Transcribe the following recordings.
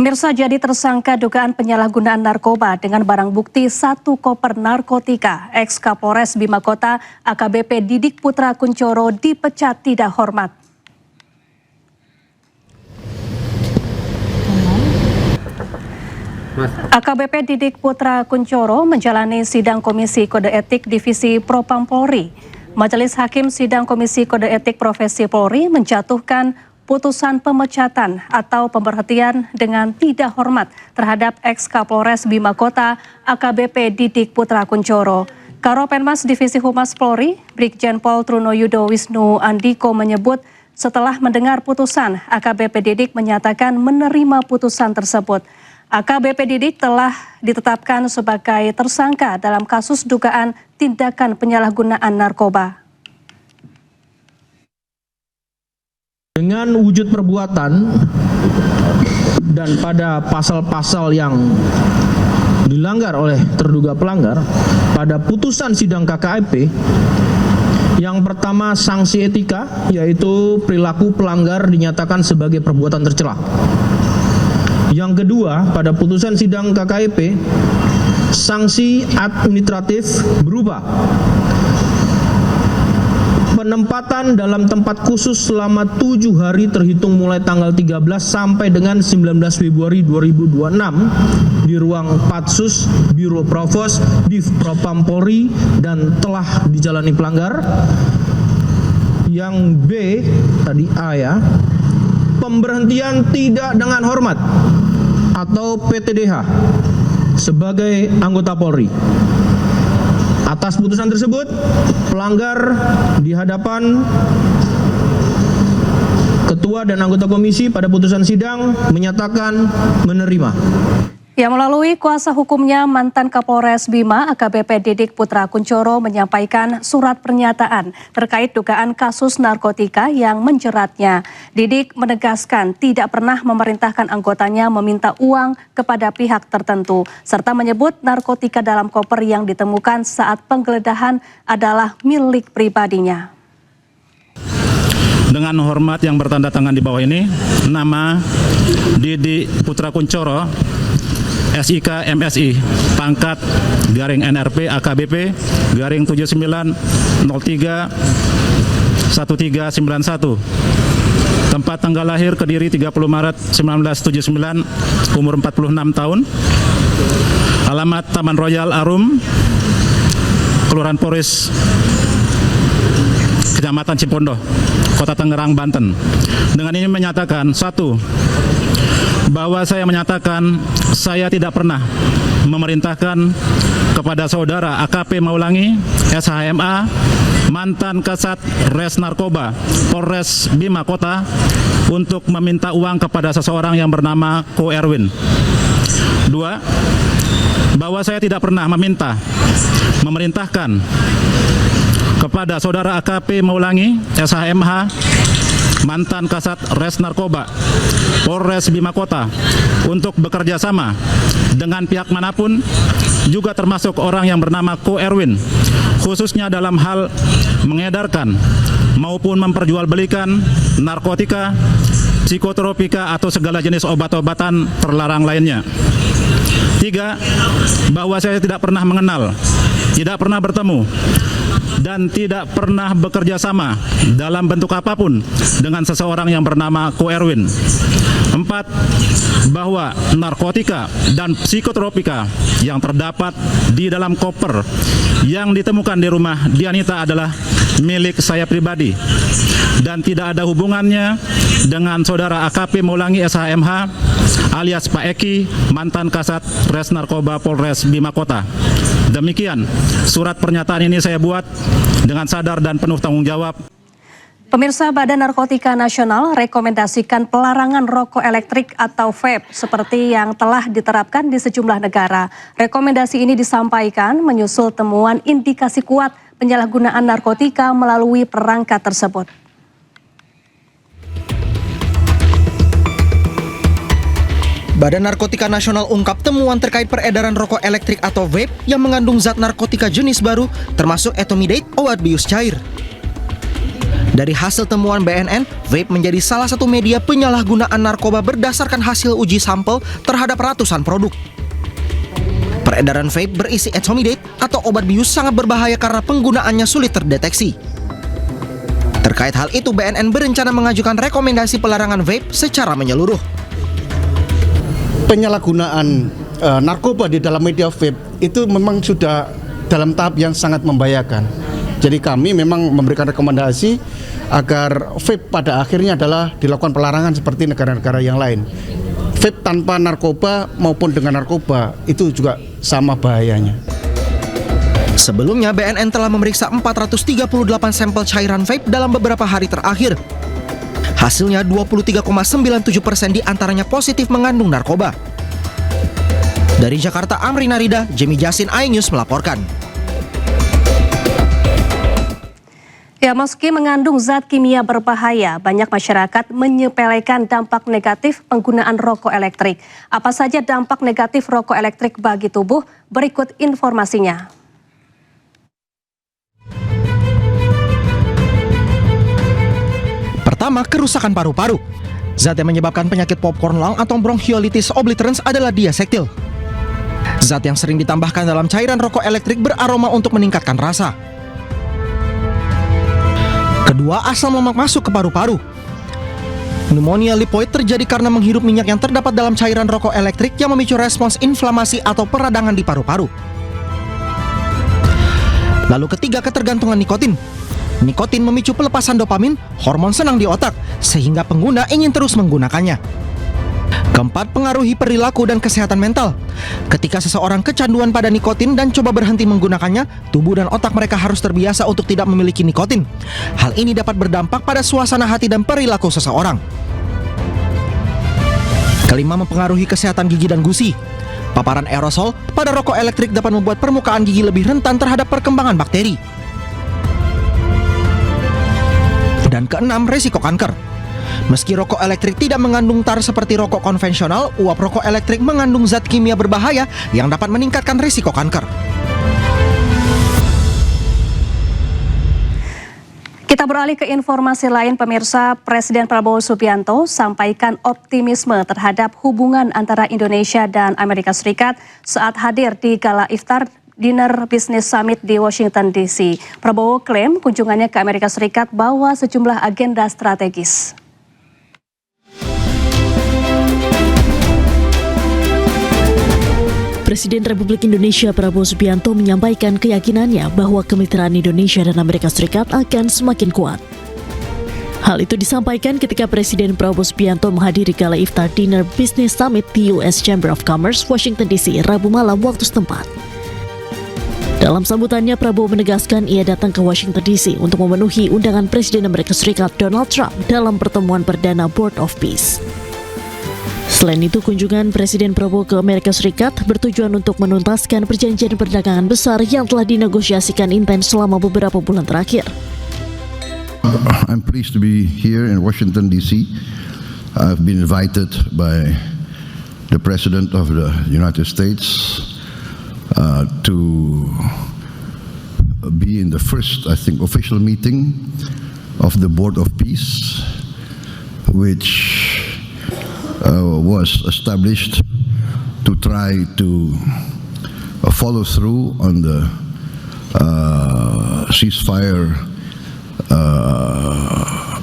Pemirsa, jadi tersangka dugaan penyalahgunaan narkoba dengan barang bukti 1 koper narkotika. Ex-Kapolres Bima Kota AKBP Didik Putra Kuncoro dipecat tidak hormat. AKBP Didik Putra Kuncoro menjalani sidang Komisi Kode Etik Divisi Propam Polri. Majelis Hakim Sidang Komisi Kode Etik Profesi Polri menjatuhkan putusan pemecatan atau pemberhentian dengan tidak hormat terhadap ex-Kapolres Bima Kota AKBP Didik Putra Kuncoro. Karopenmas Divisi Humas Polri, Brigjen Pol Trunoyudo Wisnu Andiko menyebut setelah mendengar putusan, AKBP Didik menyatakan menerima putusan tersebut. AKBP Didik telah ditetapkan sebagai tersangka dalam kasus dugaan tindakan penyalahgunaan narkoba. Dengan wujud perbuatan dan pada pasal-pasal yang dilanggar oleh terduga pelanggar, pada putusan sidang KKEP, yang pertama sanksi etika, yaitu perilaku pelanggar dinyatakan sebagai perbuatan tercela. Yang kedua, pada putusan sidang KKEP, sanksi administratif berupa penempatan dalam tempat khusus selama 7 hari terhitung mulai tanggal 13 sampai dengan 19 Februari 2026 di ruang Patsus Biro Provos Div Propam Polri dan telah dijalani pelanggar. Yang B, tadi A ya, pemberhentian tidak dengan hormat atau PTDH sebagai anggota Polri. Atas putusan tersebut, pelanggar di hadapan ketua dan anggota komisi pada putusan sidang menyatakan menerima. Ya, melalui kuasa hukumnya, mantan Kapolres Bima AKBP Didik Putra Kuncoro menyampaikan surat pernyataan terkait dugaan kasus narkotika yang menjeratnya. Didik menegaskan tidak pernah memerintahkan anggotanya meminta uang kepada pihak tertentu, serta menyebut narkotika dalam koper yang ditemukan saat penggeledahan adalah milik pribadinya. Dengan hormat yang bertanda tangan di bawah ini, nama Didik Putra Kuncoro, SIK MSI, pangkat garing NRP AKBP garing 7903 1391. Tempat tanggal lahir Kediri 30 Maret 1979, umur 46 tahun. Alamat Taman Royal Arum, Kelurahan Poris, Kecamatan Cipondoh, Kota Tangerang, Banten. Dengan ini menyatakan, 1. Bahwa saya menyatakan saya tidak pernah memerintahkan kepada saudara AKP Maulangi, SHMA, mantan Kasat Res Narkoba Polres Bima Kota untuk meminta uang kepada seseorang yang bernama Ko Erwin. 2. Bahwa saya tidak pernah memerintahkan kepada saudara AKP Maulangi, SHMH, mantan Kasat Res Narkoba Polres Bima Kota untuk bekerja sama dengan pihak manapun, juga termasuk orang yang bernama Ko Erwin, khususnya dalam hal mengedarkan maupun memperjualbelikan narkotika, psikotropika atau segala jenis obat-obatan terlarang lainnya. 3. Bahwa saya tidak pernah mengenal, tidak pernah bertemu, dan tidak pernah bekerja sama dalam bentuk apapun dengan seseorang yang bernama Ko Erwin. 4. Bahwa narkotika dan psikotropika yang terdapat di dalam koper yang ditemukan di rumah Dianita adalah milik saya pribadi dan tidak ada hubungannya dengan saudara AKP Maulangi SHMH alias Pak Eki, mantan Kasat Res Narkoba Polres Bima Kota. Demikian surat pernyataan ini saya buat dengan sadar dan penuh tanggung jawab. Pemirsa, Badan Narkotika Nasional rekomendasikan pelarangan rokok elektrik atau vape seperti yang telah diterapkan di sejumlah negara. Rekomendasi ini disampaikan menyusul temuan indikasi kuat penyalahgunaan narkotika melalui perangkat tersebut. Badan Narkotika Nasional ungkap temuan terkait peredaran rokok elektrik atau vape yang mengandung zat narkotika jenis baru termasuk etomidate, obat bius cair. Dari hasil temuan BNN, vape menjadi salah satu media penyalahgunaan narkoba berdasarkan hasil uji sampel terhadap ratusan produk. Peredaran vape berisi ethomidate atau obat bius sangat berbahaya karena penggunaannya sulit terdeteksi. Terkait hal itu, BNN berencana mengajukan rekomendasi pelarangan vape secara menyeluruh. Penyalahgunaan narkoba di dalam media vape itu memang sudah dalam tahap yang sangat membahayakan. Jadi kami memang memberikan rekomendasi agar vape pada akhirnya adalah dilakukan pelarangan seperti negara-negara yang lain. Vape tanpa narkoba maupun dengan narkoba itu juga sama bahayanya. Sebelumnya, BNN telah memeriksa 438 sampel cairan vape dalam beberapa hari terakhir. Hasilnya 23,97% diantaranya positif mengandung narkoba. Dari Jakarta, Amri Narida, Jimmy Jasin, iNews melaporkan. Ya, meski mengandung zat kimia berbahaya, banyak masyarakat menyepelekan dampak negatif penggunaan rokok elektrik. Apa saja dampak negatif rokok elektrik bagi tubuh? Berikut informasinya. Pertama, kerusakan paru-paru. Zat yang menyebabkan penyakit popcorn lung atau bronchiolitis obliterans adalah diasetil. Zat yang sering ditambahkan dalam cairan rokok elektrik beraroma untuk meningkatkan rasa. Kedua, asam lemak masuk ke paru-paru. Pneumonia lipoid terjadi karena menghirup minyak yang terdapat dalam cairan rokok elektrik yang memicu respons inflamasi atau peradangan di paru-paru. Lalu ketiga, ketergantungan nikotin. Nikotin memicu pelepasan dopamin, hormon senang di otak, sehingga pengguna ingin terus menggunakannya. Keempat, pengaruhi perilaku dan kesehatan mental. Ketika seseorang kecanduan pada nikotin dan coba berhenti menggunakannya, tubuh dan otak mereka harus terbiasa untuk tidak memiliki nikotin. Hal ini dapat berdampak pada suasana hati dan perilaku seseorang. Kelima, mempengaruhi kesehatan gigi dan gusi. Paparan aerosol pada rokok elektrik dapat membuat permukaan gigi lebih rentan terhadap perkembangan bakteri. Dan keenam, risiko kanker. Meski rokok elektrik tidak mengandung tar seperti rokok konvensional, uap rokok elektrik mengandung zat kimia berbahaya yang dapat meningkatkan risiko kanker. Kita beralih ke informasi lain, pemirsa. Presiden Prabowo Subianto sampaikan optimisme terhadap hubungan antara Indonesia dan Amerika Serikat saat hadir di Gala Iftar Dinner Business Summit di Washington DC. Prabowo klaim kunjungannya ke Amerika Serikat bawa sejumlah agenda strategis. Presiden Republik Indonesia Prabowo Subianto menyampaikan keyakinannya bahwa kemitraan Indonesia dan Amerika Serikat akan semakin kuat. Hal itu disampaikan ketika Presiden Prabowo Subianto menghadiri Gala Iftar Dinner Business Summit di US Chamber of Commerce, Washington DC, Rabu malam waktu setempat. Dalam sambutannya, Prabowo menegaskan ia datang ke Washington DC untuk memenuhi undangan Presiden Amerika Serikat Donald Trump dalam pertemuan perdana Board of Peace. Selain itu, kunjungan Presiden Prabowo ke Amerika Serikat bertujuan untuk menuntaskan perjanjian perdagangan besar yang telah dinegosiasikan intens selama beberapa bulan terakhir. I'm pleased to be here in Washington, D.C. I've been invited by the President of the United States to be in the first, I think, official meeting of the Board of Peace, which was established to try to follow through on the ceasefire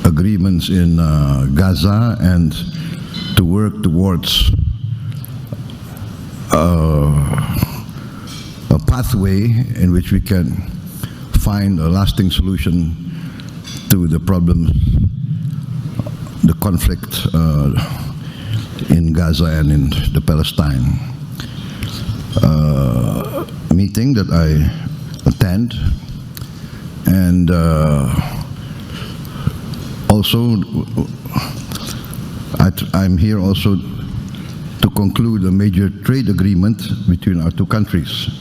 agreements in Gaza and to work towards a pathway in which we can find a lasting solution to the problems, the conflict in Gaza and in the Palestine. Meeting that I attend, and also I'm here also to conclude a major trade agreement between our two countries.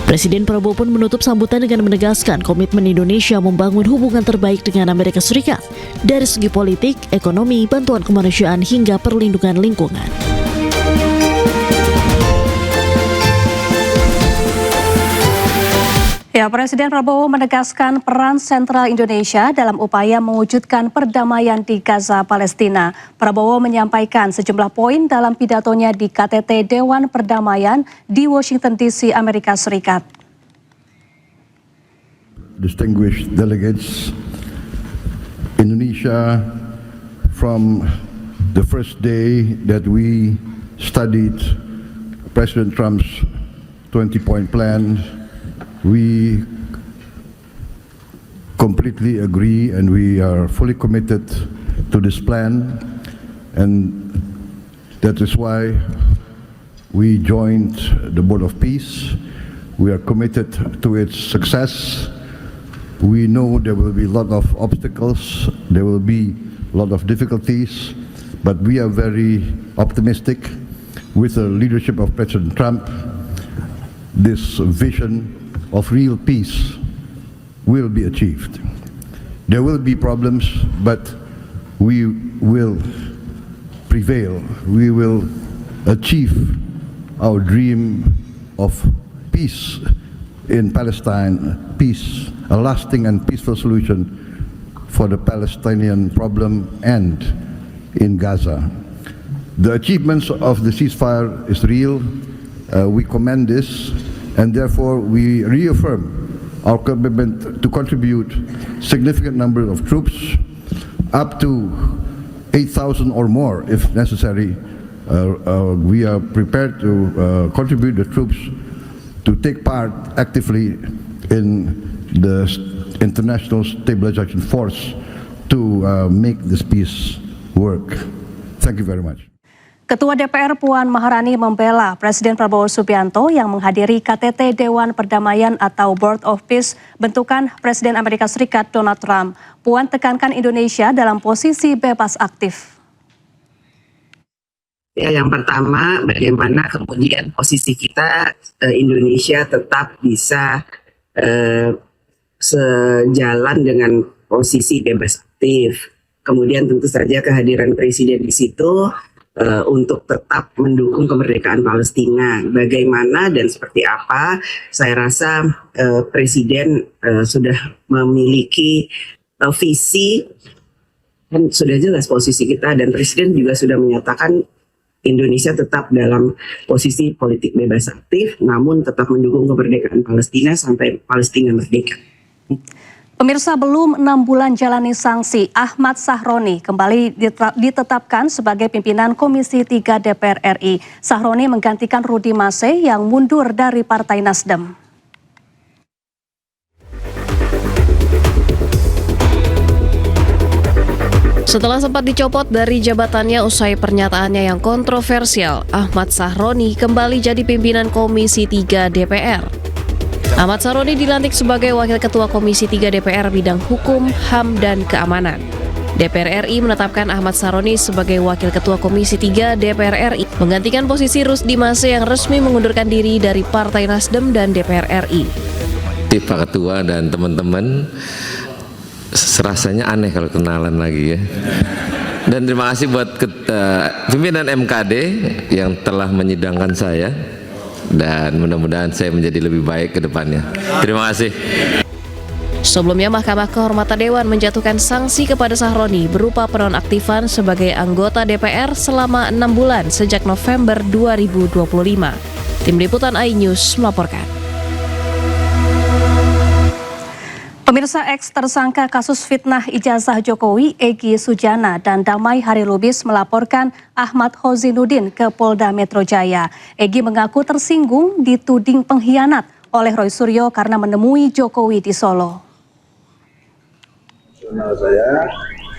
Presiden Prabowo pun menutup sambutan dengan menegaskan komitmen Indonesia membangun hubungan terbaik dengan Amerika Serikat dari segi politik, ekonomi, bantuan kemanusiaan hingga perlindungan lingkungan. Ya, Presiden Prabowo menegaskan peran sentral Indonesia dalam upaya mewujudkan perdamaian di Gaza, Palestina. Prabowo menyampaikan sejumlah poin dalam pidatonya di KTT Dewan Perdamaian di Washington DC, Amerika Serikat. Distinguished delegates, Indonesia, from the first day that we studied President Trump's 20-point plan, we completely agree and we are fully committed to this plan, and that is why we joined the Board of Peace. We are committed to its success. We know there will be a lot of obstacles, there will be a lot of difficulties, but we are very optimistic with the leadership of President Trump. This vision of real peace will be achieved. There will be problems, but we will prevail. We will achieve our dream of peace in Palestine, peace, a lasting and peaceful solution for the Palestinian problem and in Gaza. The achievements of the ceasefire is real. We commend this, and therefore we reaffirm our commitment to contribute significant number of troops, up to 8,000 or more if necessary. We are prepared to contribute the troops to take part actively in the international stabilization force to make this peace work. Thank you very much. Ketua DPR Puan Maharani membela Presiden Prabowo Subianto yang menghadiri KTT Dewan Perdamaian atau Board of Peace bentukan Presiden Amerika Serikat Donald Trump. Puan tekankan Indonesia dalam posisi bebas aktif. Ya, yang pertama, bagaimana kemudian posisi kita Indonesia tetap bisa sejalan dengan posisi bebas aktif. Kemudian tentu saja kehadiran Presiden di situ untuk tetap mendukung kemerdekaan Palestina. Bagaimana dan seperti apa, saya rasa Presiden sudah memiliki visi dan sudah jelas posisi kita, dan Presiden juga sudah menyatakan Indonesia tetap dalam posisi politik bebas aktif, namun tetap mendukung kemerdekaan Palestina sampai Palestina merdeka. Pemirsa, belum 6 bulan jalani sanksi, Ahmad Sahroni kembali ditetapkan sebagai pimpinan Komisi 3 DPR RI. Sahroni menggantikan Rudi Mase yang mundur dari Partai Nasdem. Setelah sempat dicopot dari jabatannya usai pernyataannya yang kontroversial, Ahmad Sahroni kembali jadi pimpinan Komisi 3 DPR. Ahmad Sahroni dilantik sebagai Wakil Ketua Komisi 3 DPR bidang Hukum, HAM, dan Keamanan. DPR RI menetapkan Ahmad Sahroni sebagai Wakil Ketua Komisi 3 DPR RI, menggantikan posisi Rusdi Mase yang resmi mengundurkan diri dari Partai Nasdem dan DPR RI. Pak Ketua dan teman-teman, rasanya aneh kalau kenalan lagi ya. Dan terima kasih buat pimpinan MKD yang telah menyidangkan saya. Dan mudah-mudahan saya menjadi lebih baik ke depannya. Terima kasih. Sebelumnya, Mahkamah Kehormatan Dewan menjatuhkan sanksi kepada Sahroni berupa penonaktifan sebagai anggota DPR selama 6 bulan sejak November 2025. Tim Liputan iNews melaporkan. Pemirsa, ex tersangka kasus fitnah ijazah Jokowi, Egy Sujana dan Damai Harilubis melaporkan Ahmad Hozinuddin ke Polda Metro Jaya. Egy mengaku tersinggung dituding pengkhianat oleh Roy Suryo karena menemui Jokowi di Solo.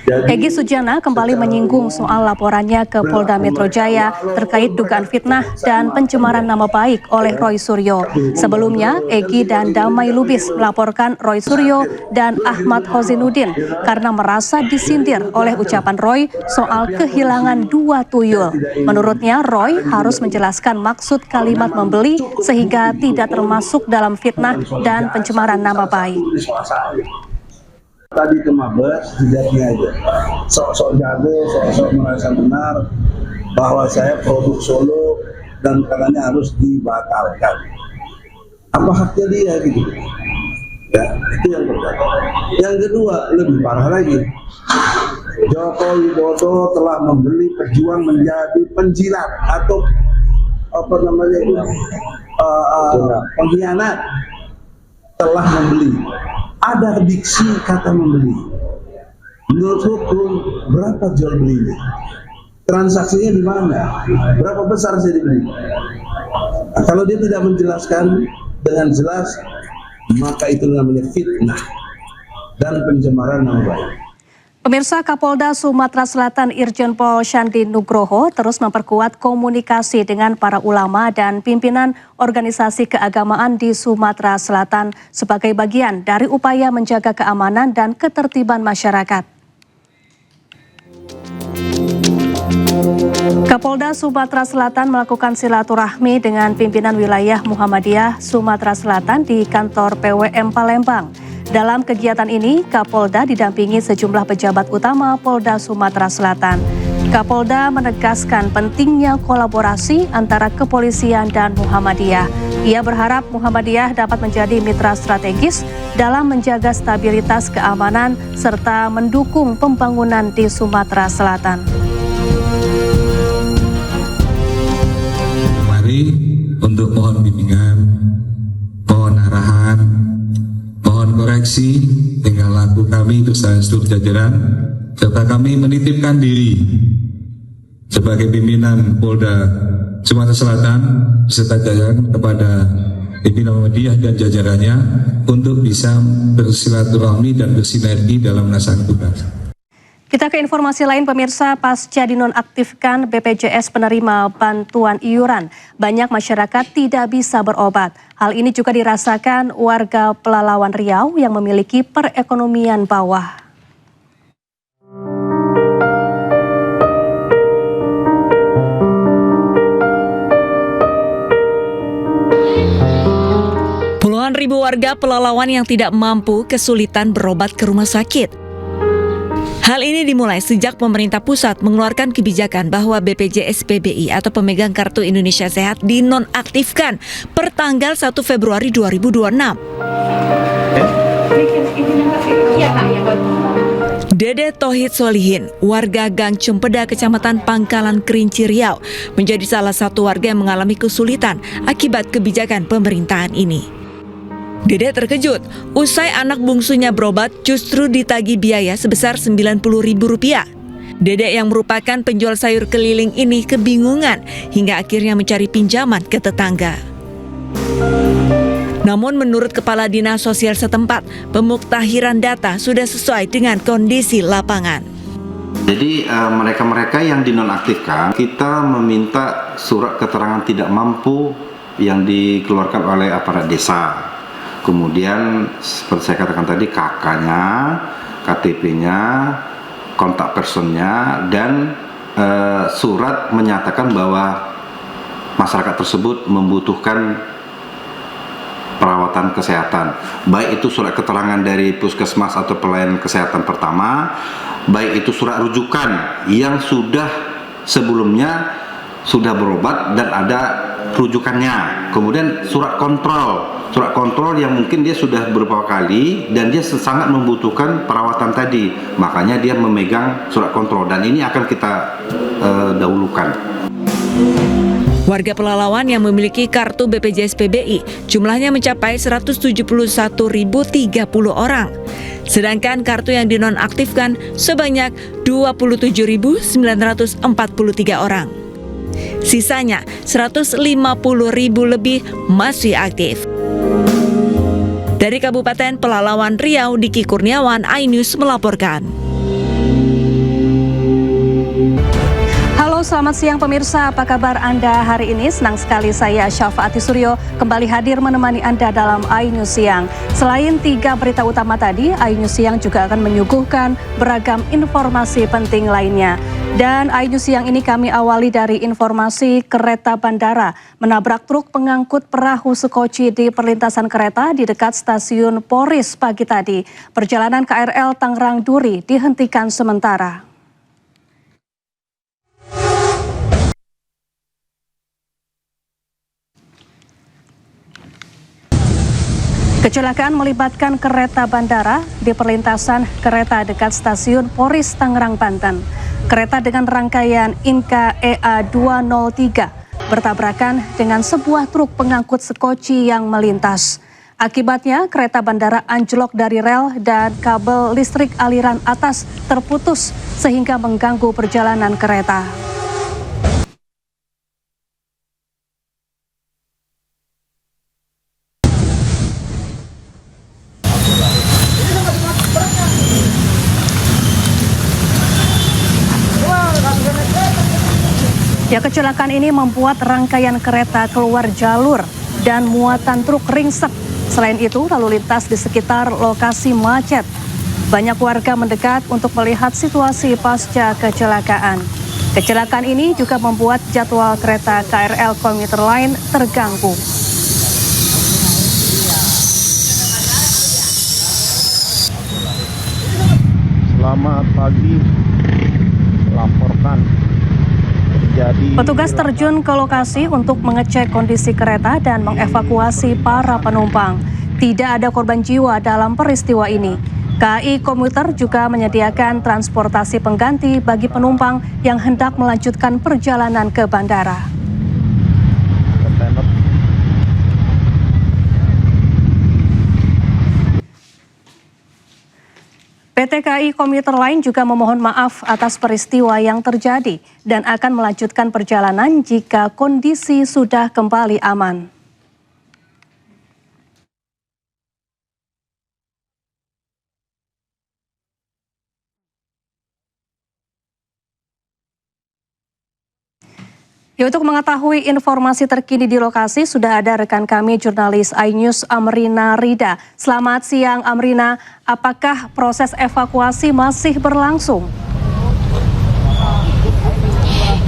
Egy Sujana kembali menyinggung soal laporannya ke Polda Metro Jaya terkait dugaan fitnah dan pencemaran nama baik oleh Roy Suryo. Sebelumnya, Egy dan Damai Lubis melaporkan Roy Suryo dan Ahmad Hozinuddin karena merasa disindir oleh ucapan Roy soal kehilangan 2 tuyul. Menurutnya, Roy harus menjelaskan maksud kalimat membeli sehingga tidak termasuk dalam fitnah dan pencemaran nama baik. Tadi ke Mabes, dilihatnya aja, sok-sok jago, sok-sok merasa benar bahwa saya produk Solo dan katanya harus dibatalkan. Apa haknya dia gitu? Ya, itu yang pertama. Yang kedua, lebih parah lagi. Joko Widodo telah membeli pejuang menjadi penjilat atau apa namanya itu pengkhianat. Telah membeli. Ada diksi kata membeli. Menurut hukum berapa jual belinya? Transaksinya di mana? Berapa besar saya dibeli? Nah, kalau dia tidak menjelaskan dengan jelas, maka itu namanya fitnah dan pencemaran nama baik. Pemirsa, Kapolda Sumatera Selatan Irjen Pol Syandi Nugroho terus memperkuat komunikasi dengan para ulama dan pimpinan organisasi keagamaan di Sumatera Selatan sebagai bagian dari upaya menjaga keamanan dan ketertiban masyarakat. Kapolda Sumatera Selatan melakukan silaturahmi dengan pimpinan wilayah Muhammadiyah Sumatera Selatan di kantor PWM Palembang. Dalam kegiatan ini, Kapolda didampingi sejumlah pejabat utama Polda Sumatera Selatan. Kapolda menegaskan pentingnya kolaborasi antara kepolisian dan Muhammadiyah. Ia berharap Muhammadiyah dapat menjadi mitra strategis dalam menjaga stabilitas keamanan serta mendukung pembangunan di Sumatera Selatan. Mari untuk mohon bimbingan, mohon arahan, mohon koreksi tingkah laku kami bersama seluruh jajaran, serta kami menitipkan diri sebagai pimpinan Polda Sumatera Selatan beserta jajaran kepada pimpinan Muhammadiyah dan jajarannya untuk bisa bersilaturahmi dan bersinergi dalam melaksanakan tugas. Kita ke informasi lain, pemirsa. Pasca dinonaktifkan BPJS penerima bantuan iuran, banyak masyarakat tidak bisa berobat. Hal ini juga dirasakan warga Pelalawan Riau yang memiliki perekonomian bawah. Puluhan ribu warga Pelalawan yang tidak mampu kesulitan berobat ke rumah sakit. Hal ini dimulai sejak pemerintah pusat mengeluarkan kebijakan bahwa BPJS PBI atau pemegang Kartu Indonesia Sehat dinonaktifkan per tanggal 1 Februari 2026. Dede Tohid Solihin, warga Gang Cempeda, Kecamatan Pangkalan Kerinci Riau, menjadi salah satu warga yang mengalami kesulitan akibat kebijakan pemerintahan ini. Dede terkejut usai anak bungsunya berobat justru ditagih biaya sebesar Rp90.000. Dede yang merupakan penjual sayur keliling ini kebingungan hingga akhirnya mencari pinjaman ke tetangga. Namun menurut Kepala Dinas Sosial setempat, pemuktahiran data sudah sesuai dengan kondisi lapangan. Jadi mereka-mereka yang dinonaktifkan, kita meminta surat keterangan tidak mampu yang dikeluarkan oleh aparat desa. Kemudian seperti saya katakan tadi, KK-nya, KTP-nya, kontak personnya, dan surat menyatakan bahwa masyarakat tersebut membutuhkan perawatan kesehatan. Baik itu surat keterangan dari puskesmas atau pelayanan kesehatan pertama, baik itu surat rujukan yang sudah sebelumnya sudah berobat dan ada rujukannya. Kemudian surat kontrol yang mungkin dia sudah beberapa kali dan dia sangat membutuhkan perawatan tadi, makanya dia memegang surat kontrol dan ini akan kita dahulukan. Warga Pelalawan yang memiliki kartu BPJS PBI jumlahnya mencapai 171.030 orang. Sedangkan kartu yang dinonaktifkan sebanyak 27.943 orang. Sisanya 150.000 lebih masih aktif. Dari Kabupaten Pelalawan Riau, Diki Kurniawan, iNews melaporkan. Halo, selamat siang pemirsa. Apa kabar Anda hari ini? Senang sekali saya Syafaati Suryo kembali hadir menemani Anda dalam iNews Siang. Selain 3 berita utama tadi, iNews Siang juga akan menyuguhkan beragam informasi penting lainnya. Dan iNews Siang ini kami awali dari informasi kereta bandara menabrak truk pengangkut perahu sekoci di perlintasan kereta di dekat stasiun Poris pagi tadi. Perjalanan KRL Tangerang Duri dihentikan sementara. Kecelakaan melibatkan kereta bandara di perlintasan kereta dekat stasiun Poris, Tangerang, Banten. Kereta dengan rangkaian Inka EA 203 bertabrakan dengan sebuah truk pengangkut sekoci yang melintas. Akibatnya kereta bandara anjlok dari rel dan kabel listrik aliran atas terputus sehingga mengganggu perjalanan kereta. Ya, kecelakaan ini membuat rangkaian kereta keluar jalur dan muatan truk ringsek. Selain itu, lalu lintas di sekitar lokasi macet. Banyak warga mendekat untuk melihat situasi pasca kecelakaan. Kecelakaan ini juga membuat jadwal kereta KRL komuter lain terganggu. Selamat pagi, laporkan. Petugas terjun ke lokasi untuk mengecek kondisi kereta dan mengevakuasi para penumpang. Tidak ada korban jiwa dalam peristiwa ini. KAI Komuter juga menyediakan transportasi pengganti bagi penumpang yang hendak melanjutkan perjalanan ke bandara. PT KAI Komuter Line juga memohon maaf atas peristiwa yang terjadi dan akan melanjutkan perjalanan jika kondisi sudah kembali aman. Ya, untuk mengetahui informasi terkini di lokasi sudah ada rekan kami jurnalis iNews Amrina Rida. Selamat siang Amrina, apakah proses evakuasi masih berlangsung?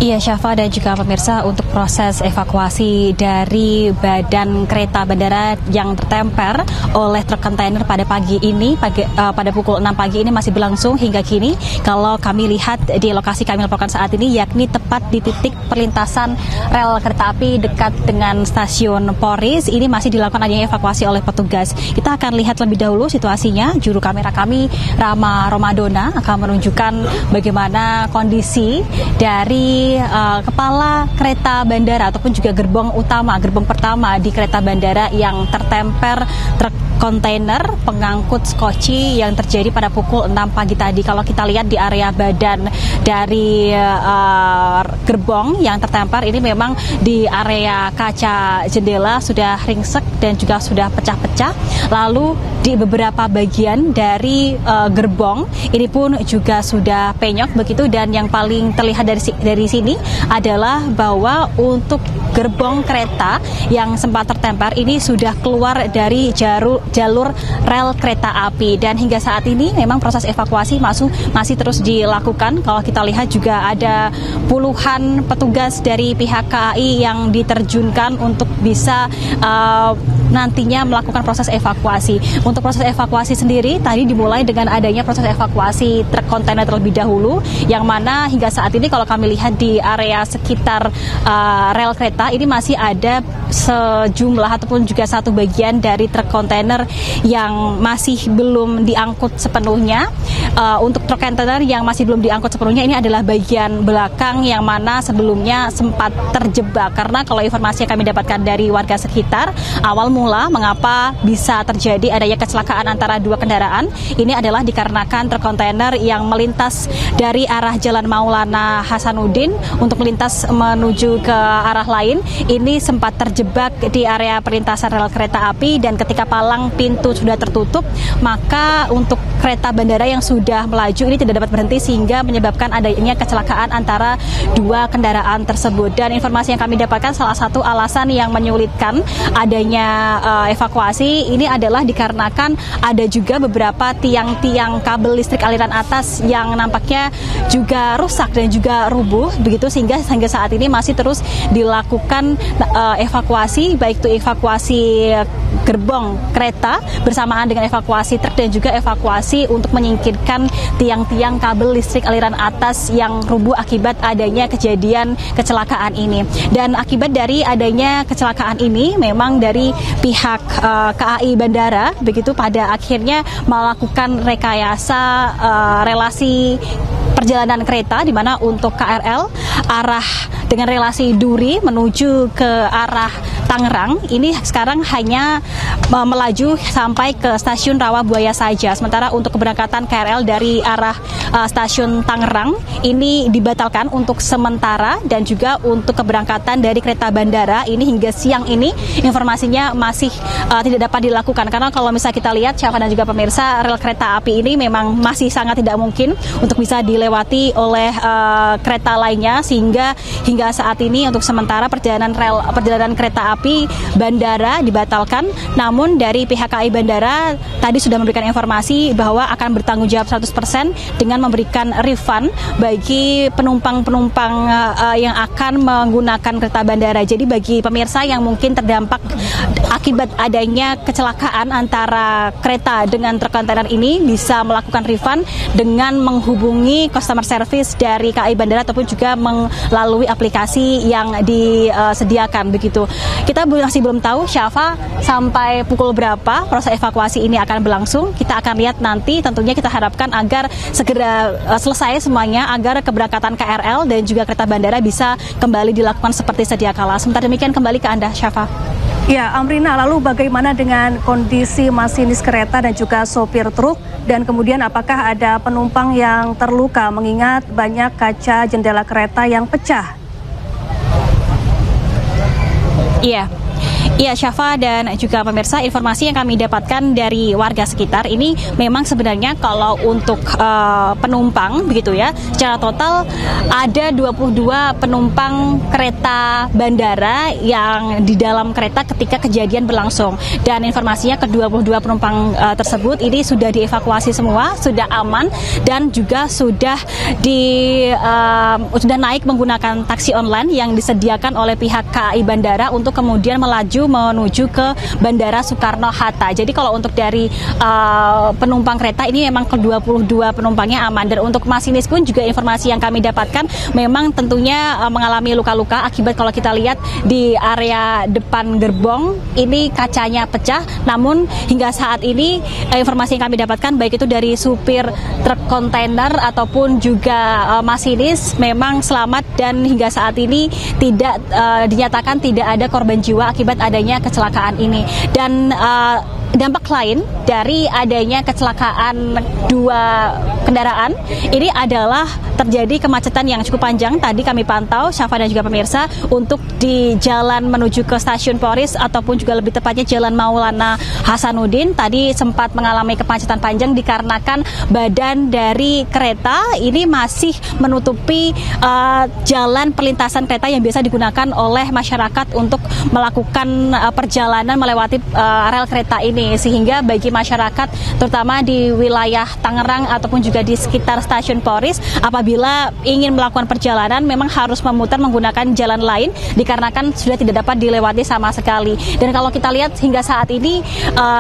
Iya Syafa dan juga pemirsa, untuk proses evakuasi dari badan kereta bandara yang tertemper oleh truk kontainer pada pagi ini, pada pukul 6 pagi ini masih berlangsung hingga kini. Kalau kami lihat di lokasi kami laporkan saat ini, yakni tepat di titik perlintasan rel kereta api dekat dengan stasiun Poris, ini masih dilakukan adanya evakuasi oleh petugas. Kita akan lihat lebih dahulu situasinya. Juru kamera kami, Rama Romadona, akan menunjukkan bagaimana kondisi dari kepala kereta bandara ataupun juga gerbong pertama di kereta bandara yang tertemper truk kontainer pengangkut skoci yang terjadi pada pukul 6 pagi tadi. Kalau kita lihat di area badan dari gerbong yang tertemper ini memang di area kaca jendela sudah ringsek dan juga sudah pecah-pecah. Lalu di beberapa bagian dari gerbong ini pun juga sudah penyok begitu, dan yang paling terlihat dari sini adalah bahwa untuk gerbong kereta yang sempat tertemper ini sudah keluar dari jalur rel kereta api, dan hingga saat ini memang proses evakuasi masih terus dilakukan. Kalau kita lihat juga ada puluhan petugas dari pihak KAI yang diterjunkan untuk bisa nantinya melakukan proses evakuasi. Untuk proses evakuasi sendiri tadi dimulai dengan adanya proses evakuasi truk kontainer terlebih dahulu, yang mana hingga saat ini kalau kami lihat di area sekitar rel kereta ini masih ada sejumlah ataupun juga satu bagian dari truk kontainer yang masih belum diangkut sepenuhnya. Untuk truk kontainer yang masih belum diangkut sepenuhnya ini adalah bagian belakang yang mana sebelumnya sempat terjebak, karena kalau informasi yang kami dapatkan dari warga sekitar, awal mula mengapa bisa terjadi adanya kecelakaan antara dua kendaraan ini adalah dikarenakan truk kontainer yang melintas dari arah Jalan Maulana Hasanuddin untuk melintas menuju ke arah lain, ini sempat terjebak di area perlintasan rel kereta api, dan ketika palang pintu sudah tertutup, maka untuk kereta bandara yang sudah melaju ini tidak dapat berhenti sehingga menyebabkan adanya kecelakaan antara dua kendaraan tersebut. Dan informasi yang kami dapatkan, salah satu alasan yang menyulitkan adanya evakuasi ini adalah dikarenakan ada juga beberapa tiang-tiang kabel listrik aliran atas yang nampaknya juga rusak dan juga rubuh begitu, sehingga saat ini masih terus dilakukan evakuasi, baik itu evakuasi gerbong kereta bersamaan dengan evakuasi truk dan juga evakuasi untuk menyingkirkan tiang-tiang kabel listrik aliran atas yang rubuh akibat adanya kejadian kecelakaan ini. Dan akibat dari adanya kecelakaan ini memang dari pihak KAI Bandara begitu pada akhirnya melakukan rekayasa relasi perjalanan kereta di mana untuk KRL arah dengan relasi Duri menuju ke arah Tangerang ini sekarang hanya melaju sampai ke stasiun Rawabuaya saja. Sementara untuk keberangkatan KRL dari arah stasiun Tangerang ini dibatalkan untuk sementara dan juga untuk keberangkatan dari kereta bandara ini hingga siang ini informasinya masih tidak dapat dilakukan karena kalau misalnya kita lihat Syafa dan juga pemirsa rel kereta api ini memang masih sangat tidak mungkin untuk bisa dilewati oleh kereta lainnya sehingga hingga saat ini untuk sementara perjalanan kereta api bandara dibatalkan. Namun dari pihak KAI Bandara tadi sudah memberikan informasi bahwa akan bertanggung jawab 100% dengan memberikan refund bagi penumpang-penumpang yang akan menggunakan kereta bandara. Jadi bagi pemirsa yang mungkin terdampak akibat adanya kecelakaan antara kereta dengan truk kontainer ini bisa melakukan refund dengan menghubungi customer service dari KAI Bandara ataupun juga melalui aplikasi yang disediakan begitu. Kita masih belum tahu Syafa sampai pukul berapa proses evakuasi ini akan berlangsung. Kita akan lihat nanti, tentunya kita harapkan agar segera selesai semuanya agar keberangkatan KRL dan juga kereta bandara bisa kembali dilakukan seperti sedia kala. Sementara demikian kembali ke Anda Syafa. Ya, Amrina, lalu bagaimana dengan kondisi masinis kereta dan juga sopir truk? Dan kemudian apakah ada penumpang yang terluka mengingat banyak kaca jendela kereta yang pecah? Iya, Syafa dan juga pemirsa, informasi yang kami dapatkan dari warga sekitar ini memang sebenarnya kalau untuk penumpang begitu ya, secara total ada 22 penumpang kereta bandara yang di dalam kereta ketika kejadian berlangsung. Dan informasinya ke-22 penumpang tersebut ini sudah dievakuasi semua, sudah aman dan juga sudah naik menggunakan taksi online yang disediakan oleh pihak KAI Bandara untuk kemudian melaju menuju ke Bandara Soekarno-Hatta. Jadi kalau untuk dari penumpang kereta ini memang ke-22 penumpangnya aman. Dan untuk masinis pun juga informasi yang kami dapatkan memang tentunya mengalami luka-luka akibat kalau kita lihat di area depan gerbong ini kacanya pecah. Namun hingga saat ini informasi yang kami dapatkan baik itu dari supir truk kontainer ataupun juga masinis memang selamat dan hingga saat ini tidak dinyatakan tidak ada korban jiwa akibat adanya kecelakaan ini. Dan dampak lain dari adanya kecelakaan dua kendaraan ini adalah terjadi kemacetan yang cukup panjang. Tadi kami pantau Syafa dan juga pemirsa untuk di jalan menuju ke stasiun Polris ataupun juga lebih tepatnya Jalan Maulana Hasanuddin tadi sempat mengalami kemacetan panjang dikarenakan badan dari kereta ini masih menutupi jalan perlintasan kereta yang biasa digunakan oleh masyarakat untuk melakukan perjalanan melewati rel kereta ini, sehingga bagi masyarakat terutama di wilayah Tangerang ataupun juga di sekitar stasiun Polris apabila ingin melakukan perjalanan memang harus memutar menggunakan jalan lain dikarenakan sudah tidak dapat dilewati sama sekali. Dan kalau kita lihat hingga saat ini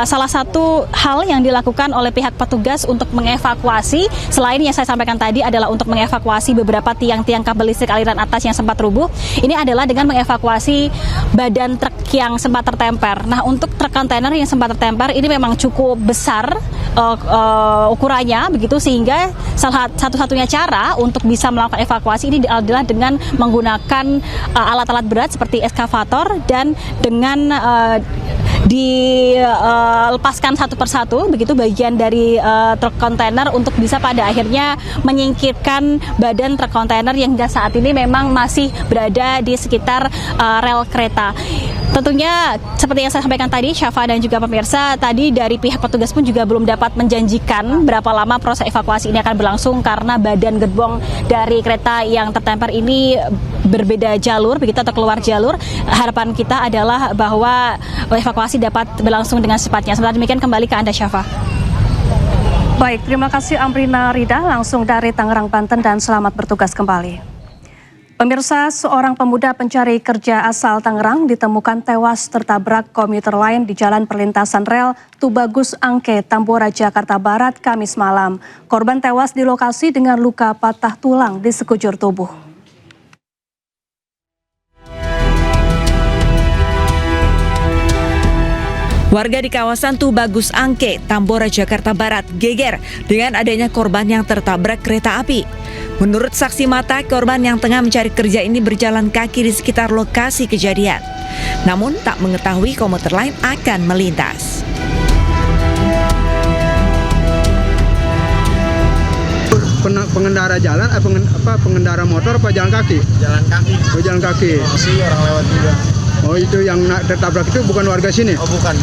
salah satu hal yang dilakukan oleh pihak petugas untuk mengevakuasi selain yang saya sampaikan tadi adalah untuk mengevakuasi beberapa tiang-tiang kabel listrik aliran atas yang sempat rubuh, ini adalah dengan mengevakuasi badan truk yang sempat tertemper. Nah, untuk truk kontainer yang sempat tertemper ini memang cukup besar ukurannya begitu, sehingga salah satu-satunya cara untuk bisa melakukan evakuasi ini adalah dengan menggunakan alat-alat berat seperti eskavator dan dengan dilepaskan satu persatu begitu bagian dari truk kontainer untuk bisa pada akhirnya menyingkirkan badan truk kontainer yang hingga saat ini memang masih berada di sekitar rel kereta. Tentunya seperti yang saya sampaikan tadi Syafa dan juga pemirsa, tadi dari pihak petugas pun juga belum dapat menjanjikan berapa lama proses evakuasi ini akan berlangsung karena badan gerbong dari kereta yang tertemper ini berbeda jalur begitu atau keluar jalur. Harapan kita adalah bahwa evakuasi dapat berlangsung dengan cepatnya. Sementara demikian kembali ke Anda Syafa. Baik, terima kasih Amrina Rida langsung dari Tangerang, Banten dan selamat bertugas kembali. Pemirsa, seorang pemuda pencari kerja asal Tangerang ditemukan tewas tertabrak komuter lain di Jalan Perlintasan Rel Tubagus Angke, Tambora, Jakarta Barat, Kamis malam. Korban tewas di lokasi dengan luka patah tulang di sekujur tubuh. Warga di kawasan Tubagus Angke, Tambora, Jakarta Barat geger dengan adanya korban yang tertabrak kereta api. Menurut saksi mata, korban yang tengah mencari kerja ini berjalan kaki di sekitar lokasi kejadian. Namun tak mengetahui komuter lain akan melintas. Pengendara jalan, pengendara motor apa jalan kaki? Jalan kaki. Oh, jalan kaki. Masih orang lewat juga. Oh, itu yang tertabrak itu bukan warga sini? Oh, bukan.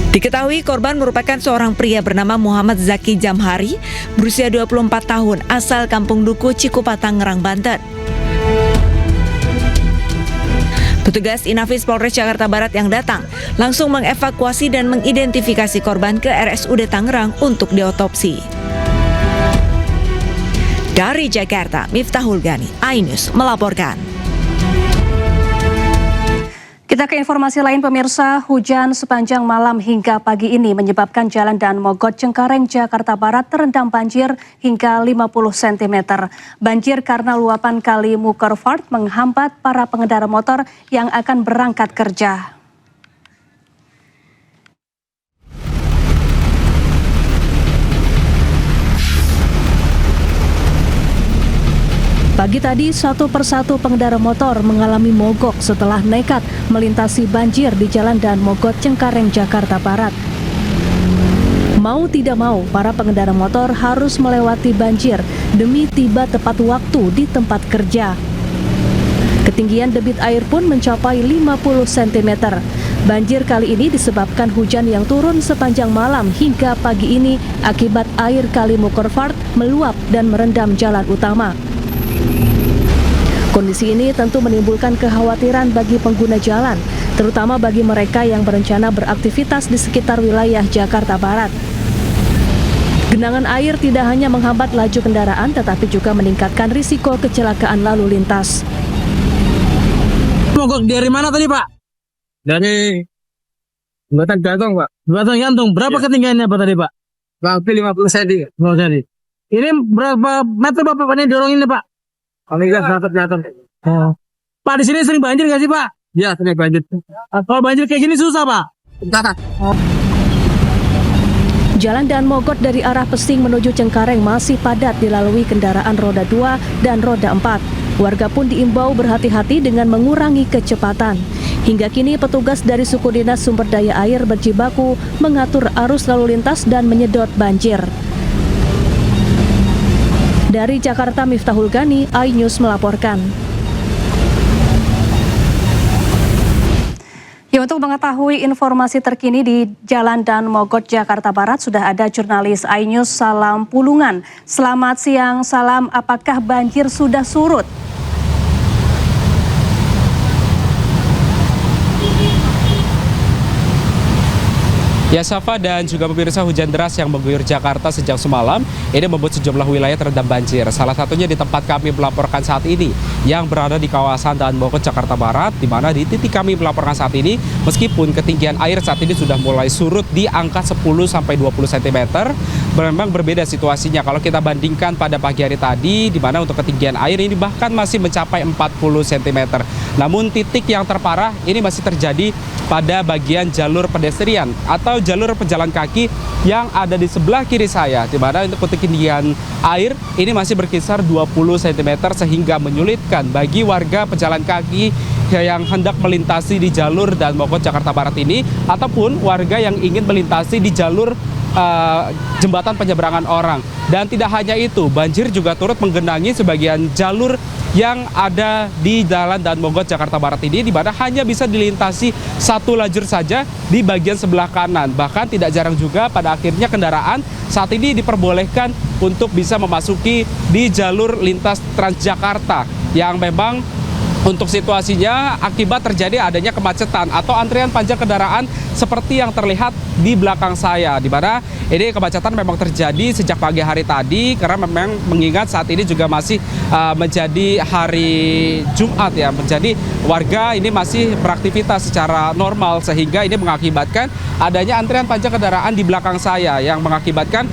Diketahui korban merupakan seorang pria bernama Muhammad Zaki Jamhari, berusia 24 tahun, asal Kampung Duku, Cikupa, Tangerang, Banten. Petugas Inafis Polres Jakarta Barat yang datang langsung mengevakuasi dan mengidentifikasi korban ke RSUD Tangerang untuk diotopsi. Dari Jakarta, Miftahul Gani, iNews melaporkan. Kita ke informasi lain, pemirsa. Hujan sepanjang malam hingga pagi ini menyebabkan Jalan Daan Mogot Cengkareng, Jakarta Barat terendam banjir hingga 50 cm. Banjir karena luapan Kali Mukervart menghambat para pengendara motor yang akan berangkat kerja. Pagi tadi, satu persatu pengendara motor mengalami mogok setelah nekat melintasi banjir di Jalan Daan Mogot Cengkareng, Jakarta Barat. Mau tidak mau, para pengendara motor harus melewati banjir demi tiba tepat waktu di tempat kerja. Ketinggian debit air pun mencapai 50 cm. Banjir kali ini disebabkan hujan yang turun sepanjang malam hingga pagi ini akibat air Kali Mukervart meluap dan merendam jalan utama. Kondisi ini tentu menimbulkan kekhawatiran bagi pengguna jalan, terutama bagi mereka yang berencana beraktivitas di sekitar wilayah Jakarta Barat. Genangan air tidak hanya menghambat laju kendaraan, tetapi juga meningkatkan risiko kecelakaan lalu lintas. Mogok dari mana tadi, Pak? Dari Jembatan Gantung, Pak. Jembatan Gantung. Berapa ketinggiannya, Pak, tadi, Pak? Hampir 50 cm. Ini berapa meter Bapak ini dorong ini, Pak? Paling nggak 100 meter. Oh. Pak, di sini sering banjir nggak sih, Pak? Ya, sering banjir. Kalau banjir kayak gini susah, Pak? Jalan Daan Mogot dari arah Pesing menuju Cengkareng masih padat dilalui kendaraan roda 2 dan roda 4. Warga pun diimbau berhati-hati dengan mengurangi kecepatan. Hingga kini petugas dari Suku Dinas Sumber Daya Air berjibaku mengatur arus lalu lintas dan menyedot banjir. Dari Jakarta, Miftahul Gani, iNews melaporkan. Ya, untuk mengetahui informasi terkini di Jalan Daan Mogot, Jakarta Barat, sudah ada jurnalis iNews Salam Pulungan. Selamat siang, Salam. Apakah banjir sudah surut? Ya, Safa dan juga pemirsa, hujan deras yang mengguyur Jakarta sejak semalam ini membuat sejumlah wilayah terendam banjir. Salah satunya di tempat kami melaporkan saat ini yang berada di kawasan Daan Mogot, Jakarta Barat, di mana di titik kami melaporkan saat ini meskipun ketinggian air saat ini sudah mulai surut di angka 10-20 cm, memang berbeda situasinya kalau kita bandingkan pada pagi hari tadi, di mana untuk ketinggian air ini bahkan masih mencapai 40 cm. Namun titik yang terparah ini masih terjadi pada bagian jalur pedestrian atau jalur pejalan kaki yang ada di sebelah kiri saya, di mana untuk ketinggian air ini masih berkisar 20 cm sehingga menyulitkan bagi warga pejalan kaki yang hendak melintasi di jalur Daan Mogot, Jakarta Barat ini, ataupun warga yang ingin melintasi di jalur jembatan penyeberangan orang. Dan tidak hanya itu, banjir juga turut menggenangi sebagian jalur yang ada di Jalan Daan Mogot, Jakarta Barat ini, di mana hanya bisa dilintasi satu lajur saja di bagian sebelah kanan. Bahkan tidak jarang juga pada akhirnya kendaraan saat ini diperbolehkan untuk bisa memasuki di jalur lintas Transjakarta yang memang untuk situasinya akibat terjadi adanya kemacetan atau antrian panjang kendaraan seperti yang terlihat di belakang saya, di mana ini kemacetan memang terjadi sejak pagi hari tadi karena memang mengingat saat ini juga masih menjadi hari Jumat ya, menjadi warga ini masih beraktivitas secara normal sehingga ini mengakibatkan adanya antrian panjang kendaraan di belakang saya yang mengakibatkan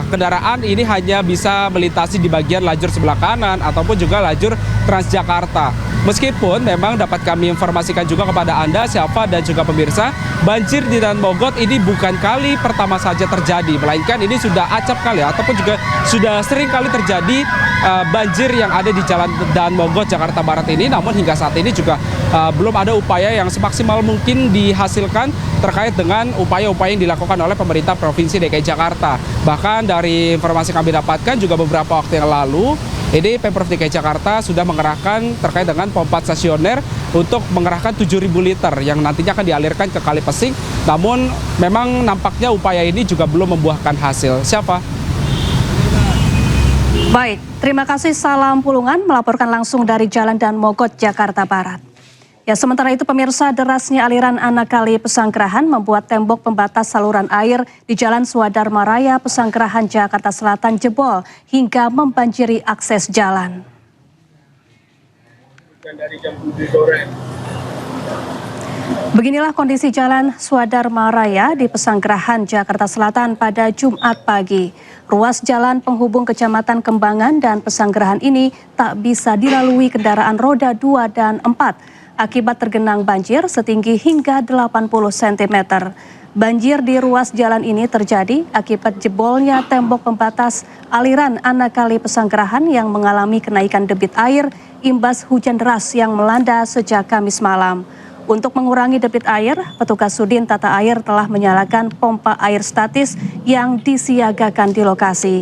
kendaraan ini hanya bisa melintasi di bagian lajur sebelah kanan ataupun juga lajur Transjakarta. Meskipun memang dapat kami informasikan juga kepada Anda, Syafa dan juga pemirsa, banjir di Daan Mogot ini bukan kali pertama saja terjadi, melainkan ini sudah acap kali ataupun juga sudah sering kali terjadi banjir yang ada di Jalan Daan Mogot, Jakarta Barat ini. Namun hingga saat ini juga belum ada upaya yang semaksimal mungkin dihasilkan terkait dengan upaya-upaya yang dilakukan oleh pemerintah Provinsi DKI Jakarta. Bahkan dari informasi kami dapatkan juga beberapa waktu yang lalu, ini Pemprov DKI Jakarta sudah mengerahkan terkait dengan pompa stasioner untuk mengerahkan 7.000 liter yang nantinya akan dialirkan ke Kali Pesing. Namun memang nampaknya upaya ini juga belum membuahkan hasil. Siapa? Baik, terima kasih Salam Pulungan melaporkan langsung dari Jalan Daan Mogot, Jakarta Barat. Ya, sementara itu pemirsa, derasnya aliran anak kali Pesanggerahan membuat tembok pembatas saluran air di Jalan Swadharma Raya Pesanggerahan, Jakarta Selatan jebol hingga membanjiri akses jalan. Dari jam 7 sore. Beginilah kondisi Jalan Swadharma Raya di Pesanggerahan, Jakarta Selatan pada Jumat pagi. Ruas jalan penghubung Kecamatan Kembangan dan Pesanggerahan ini tak bisa dilalui kendaraan roda 2 dan 4 akibat tergenang banjir setinggi hingga 80 cm. Banjir di ruas jalan ini terjadi akibat jebolnya tembok pembatas aliran anak kali Pesanggerahan yang mengalami kenaikan debit air imbas hujan deras yang melanda sejak Kamis malam. Untuk mengurangi debit air, petugas Sudin Tata Air telah menyalakan pompa air statis yang disiagakan di lokasi.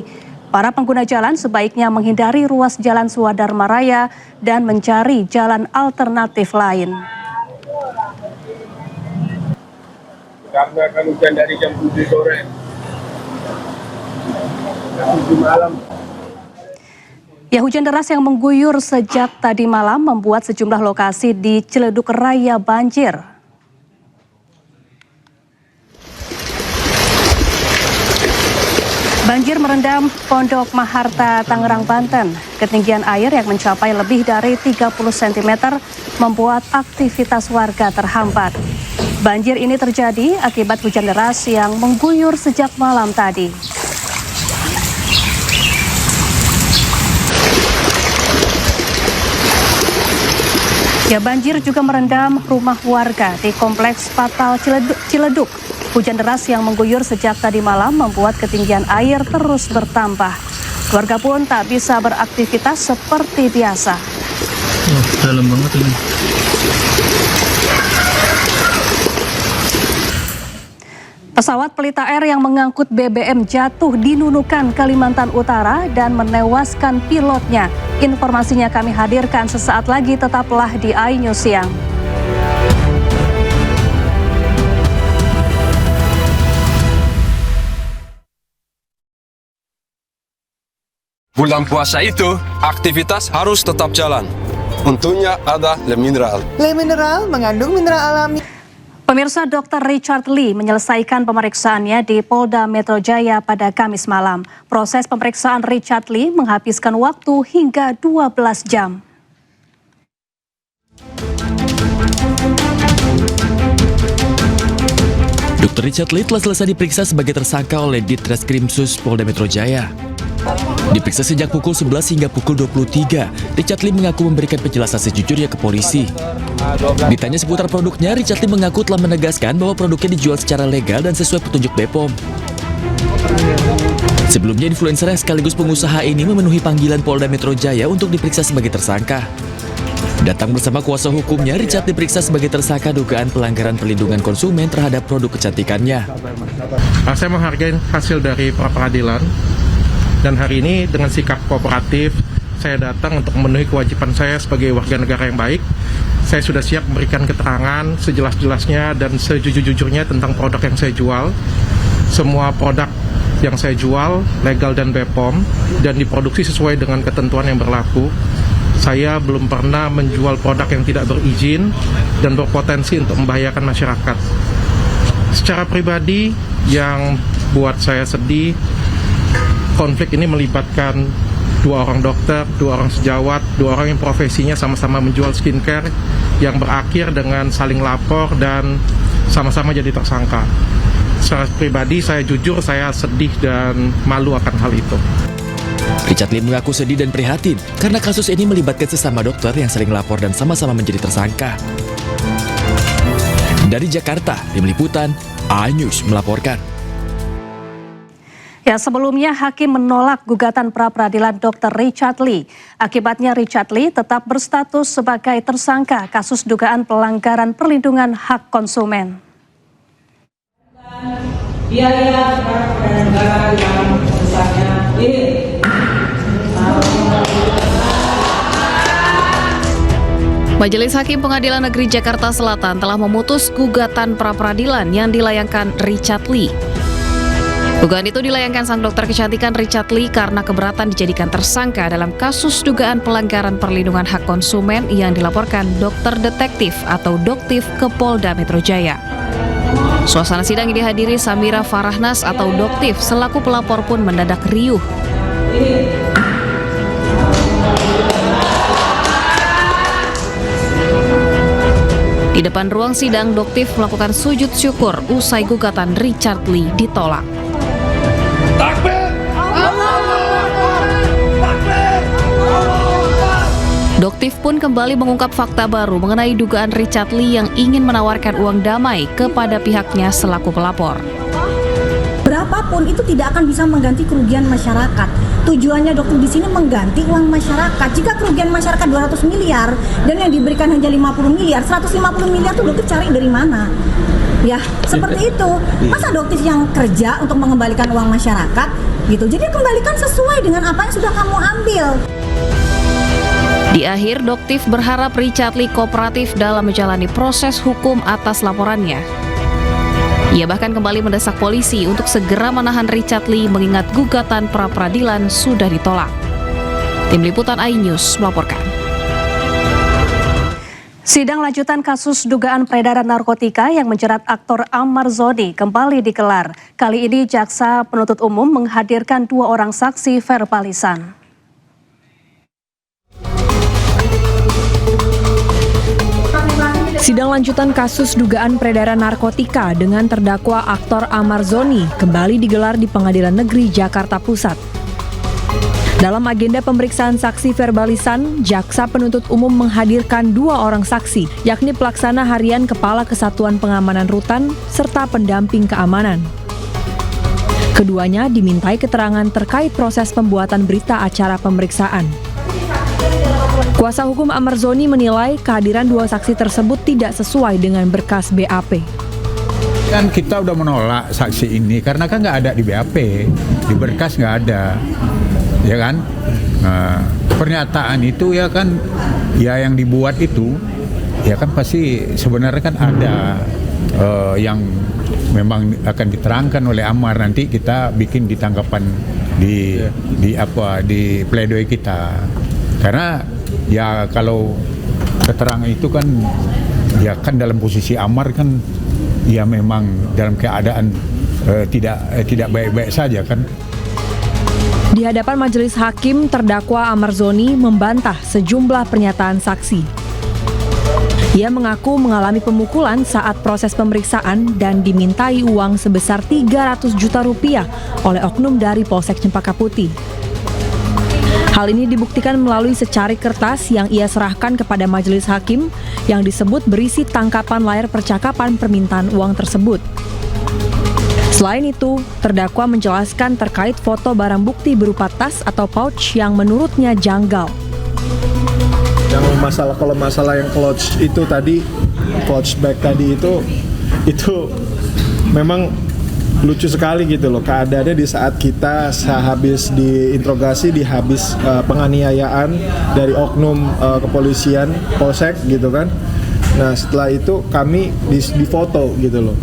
Para pengguna jalan sebaiknya menghindari ruas Jalan Swadharma Raya dan mencari jalan alternatif lain. Karena akan hujan dari jam 7 sore. Jam 7 malam. Ya, hujan deras yang mengguyur sejak tadi malam membuat sejumlah lokasi di Ciledug Raya banjir. Banjir merendam Pondok Maharta, Tangerang, Banten. Ketinggian air yang mencapai lebih dari 30 cm membuat aktivitas warga terhambat. Banjir ini terjadi akibat hujan deras yang mengguyur sejak malam tadi. Ya, banjir juga merendam rumah warga di Kompleks Patal Ciledug. Hujan deras yang mengguyur sejak tadi malam membuat ketinggian air terus bertambah. Warga pun tak bisa beraktivitas seperti biasa. Oh, dalam banget ini. Pesawat Pelita Air yang mengangkut BBM jatuh di Nunukan, Kalimantan Utara dan menewaskan pilotnya. Informasinya kami hadirkan sesaat lagi, tetaplah di iNews Siang. Bulan puasa itu, aktivitas harus tetap jalan. Untungnya ada Le Mineral. Le Mineral mengandung mineral alami. Pemirsa, Dr. Richard Lee menyelesaikan pemeriksaannya di Polda Metro Jaya pada Kamis malam. Proses pemeriksaan Richard Lee menghabiskan waktu hingga 12 jam. Dr. Richard Lee telah selesai diperiksa sebagai tersangka oleh Ditreskrimsus Polda Metro Jaya. Diperiksa sejak pukul 11 hingga pukul 23, Richard Lee mengaku memberikan penjelasan sejujurnya ke polisi. Ditanya seputar produknya, Richard Lee mengaku telah menegaskan bahwa produknya dijual secara legal dan sesuai petunjuk BPOM. Sebelumnya, influencer yang sekaligus pengusaha ini memenuhi panggilan Polda Metro Jaya untuk diperiksa sebagai tersangka. Datang bersama kuasa hukumnya, Richard diperiksa sebagai tersangka dugaan pelanggaran perlindungan konsumen terhadap produk kecantikannya. Saya menghargai hasil dari pra-peradilan. Dan hari ini dengan sikap kooperatif, saya datang untuk memenuhi kewajiban saya sebagai warga negara yang baik. Saya sudah siap memberikan keterangan sejelas-jelasnya dan sejujur-jujurnya tentang produk yang saya jual. Semua produk yang saya jual legal dan BPOM dan diproduksi sesuai dengan ketentuan yang berlaku. Saya belum pernah menjual produk yang tidak berizin dan berpotensi untuk membahayakan masyarakat. Secara pribadi yang buat saya sedih, konflik ini melibatkan 2 orang dokter, 2 orang sejawat, 2 orang yang profesinya sama-sama menjual skincare yang berakhir dengan saling lapor dan sama-sama jadi tersangka. Secara pribadi saya jujur saya sedih dan malu akan hal itu. Richard Lee mengaku sedih dan prihatin karena kasus ini melibatkan sesama dokter yang saling lapor dan sama-sama menjadi tersangka. Dari Jakarta, Tim Liputan, iNews melaporkan. Ya, sebelumnya hakim menolak gugatan pra-peradilan Dr. Richard Lee. Akibatnya Richard Lee tetap berstatus sebagai tersangka kasus dugaan pelanggaran perlindungan hak konsumen. Biaya kepada negara yang besarnya ini. Majelis Hakim Pengadilan Negeri Jakarta Selatan telah memutus gugatan pra-peradilan yang dilayangkan Richard Lee. Gugatan itu dilayangkan sang dokter kecantikan Richard Lee karena keberatan dijadikan tersangka dalam kasus dugaan pelanggaran perlindungan hak konsumen yang dilaporkan dokter detektif atau Doktif ke Polda Metro Jaya. Suasana sidang yang dihadiri Samira Farahnas atau Doktif selaku pelapor pun mendadak riuh. Di depan ruang sidang, Doktif melakukan sujud syukur usai gugatan Richard Lee ditolak. Doktif pun kembali mengungkap fakta baru mengenai dugaan Richard Lee yang ingin menawarkan uang damai kepada pihaknya selaku pelapor. Berapapun itu tidak akan bisa mengganti kerugian masyarakat. Tujuannya dokter di sini mengganti uang masyarakat. Jika kerugian masyarakat 200 miliar dan yang diberikan hanya 50 miliar, 150 miliar itu dokter cari dari mana? Ya, seperti itu. Masa dokter yang kerja untuk mengembalikan uang masyarakat gitu. Jadi kembalikan sesuai dengan apa yang sudah kamu ambil. Di akhir, Doktif berharap Richard Lee kooperatif dalam menjalani proses hukum atas laporannya. Ia bahkan kembali mendesak polisi untuk segera menahan Richard Lee mengingat gugatan pra-peradilan sudah ditolak. Tim Liputan iNews melaporkan. Sidang lanjutan kasus dugaan peredaran narkotika yang menjerat aktor Ahmad Zoni kembali digelar. Kali ini jaksa penuntut umum menghadirkan 2 orang saksi verbalisan. Sidang lanjutan kasus dugaan peredaran narkotika dengan terdakwa aktor Ahmad Zoni kembali digelar di Pengadilan Negeri Jakarta Pusat. Dalam agenda pemeriksaan saksi verbalisan, jaksa penuntut umum menghadirkan 2 orang saksi, yakni pelaksana harian Kepala Kesatuan Pengamanan Rutan serta pendamping keamanan. Keduanya dimintai keterangan terkait proses pembuatan berita acara pemeriksaan. Kuasa hukum Ahmad Zoni menilai kehadiran 2 saksi tersebut tidak sesuai dengan berkas BAP. Kan kita udah menolak saksi ini karena kan nggak ada di BAP, di berkas nggak ada, ya kan? Nah, pernyataan itu ya kan, ya yang dibuat itu, ya kan pasti sebenarnya kan ada yang memang akan diterangkan oleh Ahmad, nanti kita bikin di tanggapan di pledoi kita. Karena ya kalau keterangan itu kan ya kan dalam posisi Ahmad kan ya memang dalam keadaan tidak baik-baik saja kan. Di hadapan majelis hakim, terdakwa Ahmad Zoni membantah sejumlah pernyataan saksi. Ia mengaku mengalami pemukulan saat proses pemeriksaan dan dimintai uang sebesar 300 juta rupiah oleh oknum dari Polsek Cempaka Putih. Hal ini dibuktikan melalui secari kertas yang ia serahkan kepada majelis hakim yang disebut berisi tangkapan layar percakapan permintaan uang tersebut. Selain itu, terdakwa menjelaskan terkait foto barang bukti berupa tas atau pouch yang menurutnya janggal. Yang kalau masalah yang pouch itu tadi, pouch bag tadi itu memang lucu sekali gitu loh keadaannya di saat kita sehabis diinterogasi, dihabis penganiayaan dari oknum kepolisian Polsek gitu kan. Nah setelah itu kami di foto gitu loh.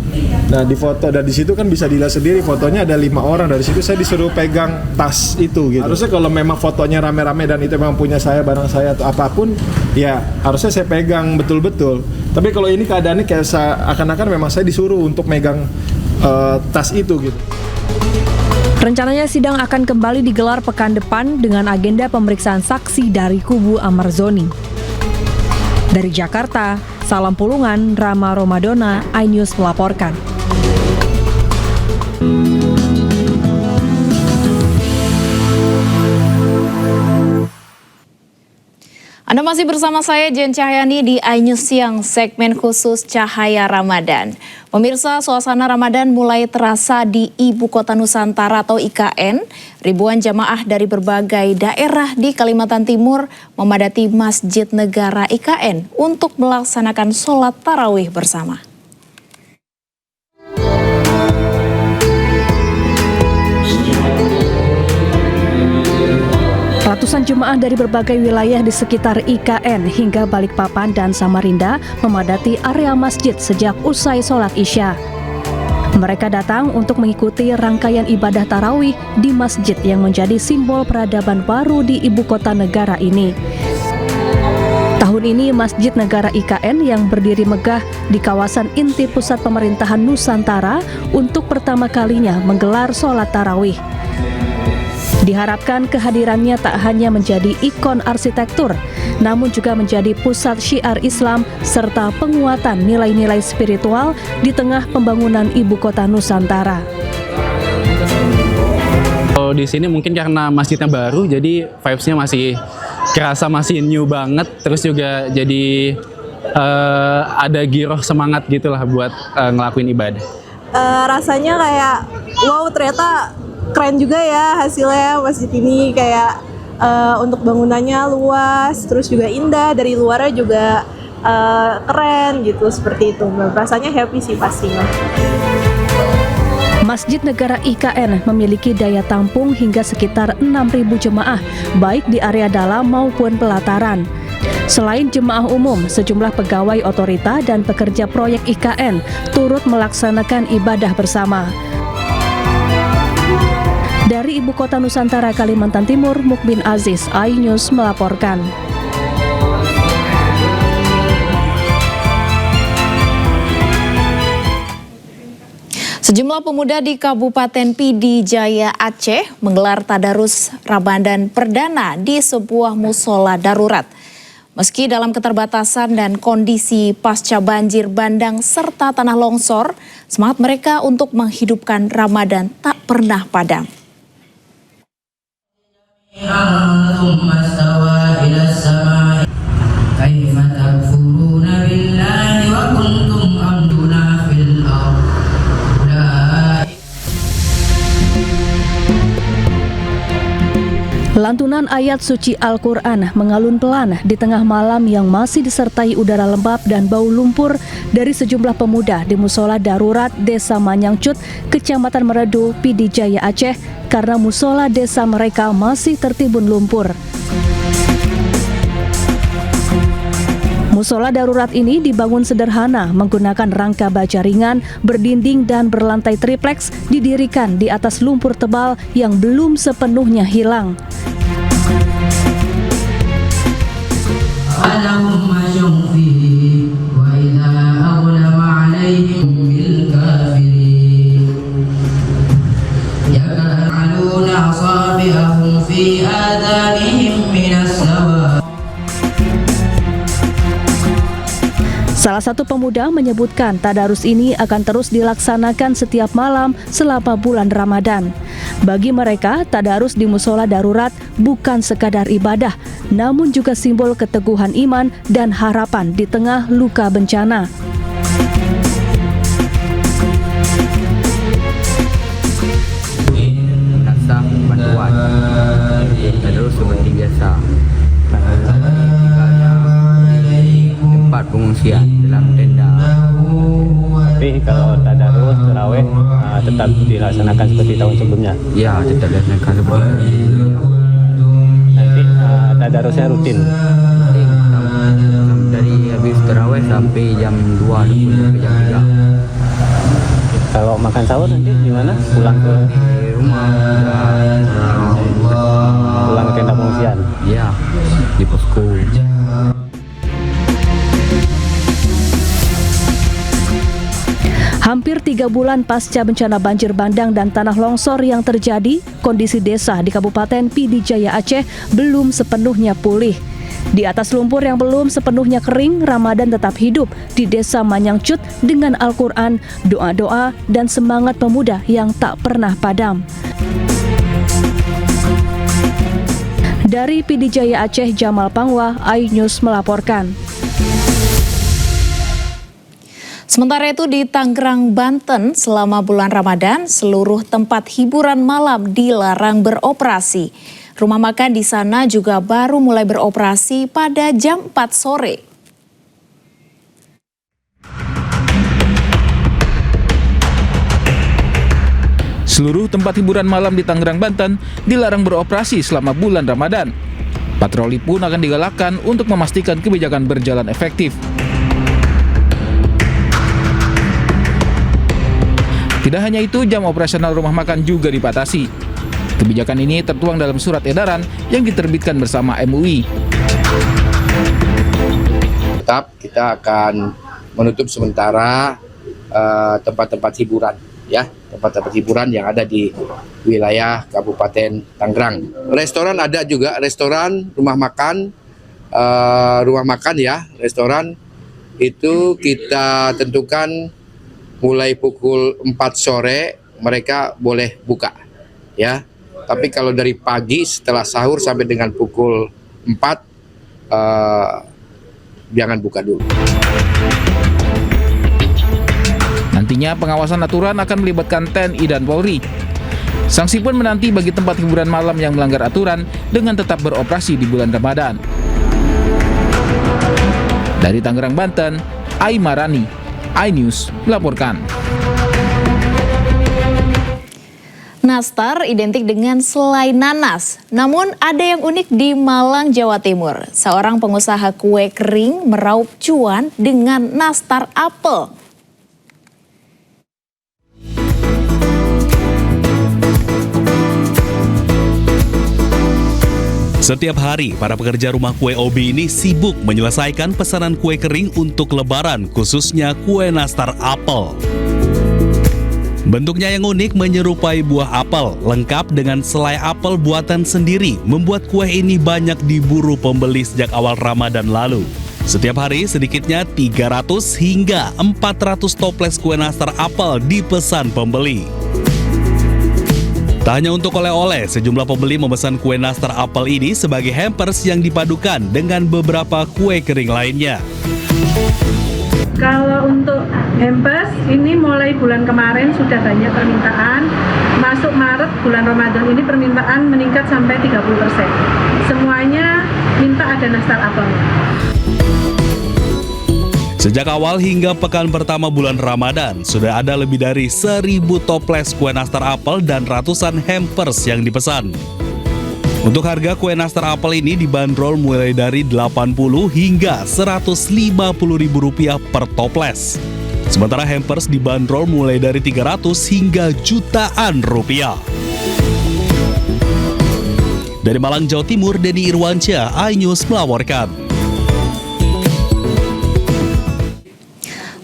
Nah di foto dan di situ kan bisa dilihat sendiri fotonya ada 5 orang. Dari situ saya disuruh pegang tas itu gitu. Harusnya kalau memang fotonya rame-rame dan itu memang punya saya, barang saya atau apapun, ya harusnya saya pegang betul-betul. Tapi kalau ini keadaannya kayak akan-akan memang saya disuruh untuk megang tas itu gitu. Rencananya sidang akan kembali digelar pekan depan dengan agenda pemeriksaan saksi dari kubu Ahmad Zoni. Dari Jakarta, Salam Pulungan, Rama Romadona, iNews melaporkan. Anda masih bersama saya Jen Cahyani di iNews Siang, segmen khusus Cahaya Ramadan. Pemirsa, suasana Ramadan mulai terasa di Ibu Kota Nusantara atau IKN. Ribuan jamaah dari berbagai daerah di Kalimantan Timur memadati Masjid Negara IKN untuk melaksanakan sholat tarawih bersama. Ratusan jemaah dari berbagai wilayah di sekitar IKN hingga Balikpapan dan Samarinda memadati area masjid sejak usai sholat Isya. Mereka datang untuk mengikuti rangkaian ibadah tarawih di masjid yang menjadi simbol peradaban baru di ibu kota negara ini. Tahun ini Masjid Negara IKN yang berdiri megah di kawasan inti pusat pemerintahan Nusantara untuk pertama kalinya menggelar sholat tarawih. Diharapkan kehadirannya tak hanya menjadi ikon arsitektur, namun juga menjadi pusat syiar Islam serta penguatan nilai-nilai spiritual di tengah pembangunan ibu kota Nusantara. Di sini mungkin karena masjidnya baru, jadi vibes-nya masih kerasa masih new banget, terus juga jadi ada giroh semangat gitulah buat ngelakuin ibadah. Rasanya kayak wow, ternyata keren juga ya hasilnya masjid ini, kayak untuk bangunannya luas, terus juga indah, dari luarnya juga keren gitu, seperti itu. Rasanya happy sih pastinya. Masjid Negara IKN memiliki daya tampung hingga sekitar 6.000 jemaah, baik di area dalam maupun pelataran. Selain jemaah umum, sejumlah pegawai otorita dan pekerja proyek IKN turut melaksanakan ibadah bersama. Dari Ibu Kota Nusantara Kalimantan Timur, Mukmin Aziz, iNews melaporkan. Sejumlah pemuda di Kabupaten Pidi Jaya, Aceh menggelar tadarus Ramadan perdana di sebuah musola darurat. Meski dalam keterbatasan dan kondisi pasca banjir bandang serta tanah longsor, semangat mereka untuk menghidupkan Ramadan tak pernah padam. Lantunan ayat suci Al-Quran mengalun pelan di tengah malam yang masih disertai udara lembab dan bau lumpur dari sejumlah pemuda di musola darurat Desa Manyangcut, Kecamatan Meredu, Pidi Jaya, Aceh, karena musola desa mereka masih tertimbun lumpur. Musola darurat ini dibangun sederhana menggunakan rangka baja ringan, berdinding dan berlantai tripleks, didirikan di atas lumpur tebal yang belum sepenuhnya hilang. Salah satu pemuda menyebutkan tadarus ini akan terus dilaksanakan setiap malam selama bulan Ramadan. Bagi mereka, tadarus di musola darurat bukan sekadar ibadah, namun juga simbol keteguhan iman dan harapan di tengah luka bencana. Rasa bantuan, tadarus seperti biasa. Tempat pengungsian dalam tenda. Tapi kalau tadarus tarawih tetap dilaksanakan seperti tahun sebelumnya. Ya, tetap dilaksanakan seperti nanti tadarusnya rutin. Dari habis tarawih sampai jam 2 ataupun sampai jam 3. Kalau makan sahur nanti gimana? Pulang ke rumah. Pulang ke tenda pengungsian? Iya, di posko. Hampir 3 bulan pasca bencana banjir bandang dan tanah longsor yang terjadi, kondisi desa di Kabupaten Pidijaya Aceh belum sepenuhnya pulih. Di atas lumpur yang belum sepenuhnya kering, Ramadan tetap hidup di desa Manyangcut dengan Al-Quran, doa-doa, dan semangat pemuda yang tak pernah padam. Dari Pidijaya Aceh, Jamal Pangwa, iNews melaporkan. Sementara itu di Tangerang, Banten, selama bulan Ramadan, seluruh tempat hiburan malam dilarang beroperasi. Rumah makan di sana juga baru mulai beroperasi pada jam 4 sore. Seluruh tempat hiburan malam di Tangerang, Banten dilarang beroperasi selama bulan Ramadan. Patroli pun akan digalakkan untuk memastikan kebijakan berjalan efektif. Tidak hanya itu, jam operasional rumah makan juga dibatasi. Kebijakan ini tertuang dalam surat edaran yang diterbitkan bersama MUI. Tetap kita akan menutup sementara tempat-tempat hiburan, ya, tempat-tempat hiburan yang ada di wilayah Kabupaten Tangerang. Restoran ada juga, restoran, rumah makan ya, restoran itu kita tentukan mulai pukul 4 sore mereka boleh buka, ya. Tapi kalau dari pagi setelah sahur sampai dengan pukul 4 jangan buka dulu. Nantinya pengawasan aturan akan melibatkan TNI dan Polri. Sanksi pun menanti bagi tempat hiburan malam yang melanggar aturan dengan tetap beroperasi di bulan Ramadan. Dari Tangerang, Banten, Aimarani, iNews melaporkan. Nastar identik dengan selai nanas, namun ada yang unik di Malang, Jawa Timur. Seorang pengusaha kue kering meraup cuan dengan nastar apel. Setiap hari, para pekerja rumah kue Obi ini sibuk menyelesaikan pesanan kue kering untuk Lebaran, khususnya kue nastar apel. Bentuknya yang unik menyerupai buah apel, lengkap dengan selai apel buatan sendiri, membuat kue ini banyak diburu pembeli sejak awal Ramadan lalu. Setiap hari, sedikitnya 300 hingga 400 toples kue nastar apel dipesan pembeli. Tak hanya untuk oleh-oleh, sejumlah pembeli memesan kue nastar apel ini sebagai hampers yang dipadukan dengan beberapa kue kering lainnya. Kalau untuk hampers, ini mulai bulan kemarin sudah banyak permintaan. Masuk Maret, bulan Ramadan ini permintaan meningkat sampai 30%. Semuanya minta ada nastar apelnya. Sejak awal hingga pekan pertama bulan Ramadan, sudah ada lebih dari 1.000 toples kue nastar apel dan ratusan hampers yang dipesan. Untuk harga kue nastar apel ini dibanderol mulai dari Rp80 hingga Rp150.000 per toples. Sementara hampers dibanderol mulai dari 300 hingga jutaan rupiah. Dari Malang, Jawa Timur, Denny Irwansyah, iNews melaporkan.